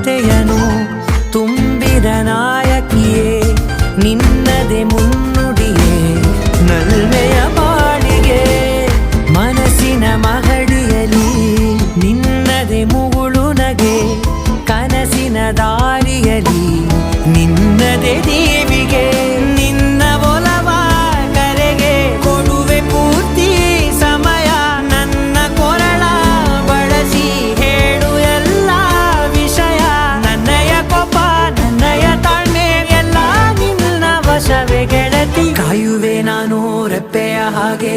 ಮಮತೆಯನು ತುಂಬಿದ ನಾಯಕಿಯೇ ನಿನ್ನದೆ ಮುನ್ನುಡಿಯೇ ನಲ್ಮೆಯ ಬಾಳಿಗೆ ಮನಸ್ಸಿನ ಮಹಡಿಯಲಿ ನಿನ್ನದೆ ಮುಗುಳು ನಗೆ ಕನಸಿನ ದಾರಿಯಲಿ ನಿನ್ನದೆ ದೇವಿಗೆ ನಿನ್ನ ಒಲವ ಕರೆಗೆ ಕೊಡುವೆ ಪೂರ್ತಿ ಸಮಯ ನನ್ನ ಕೊರಳ ಬಳಸಿ ಹೇಳು ಎಲ್ಲ ವಿಷಯ ನನ್ನಯ ಕೋಪ ನನ್ನಯ ತಾಳ್ಮೆ ಎಲ್ಲ ನಿನ್ನ ವಶವೇ ಗೆಳತಿ ಕಾಯುವೆ ನಾನು ರೆಪ್ಪೆಯ ಹಾಗೆ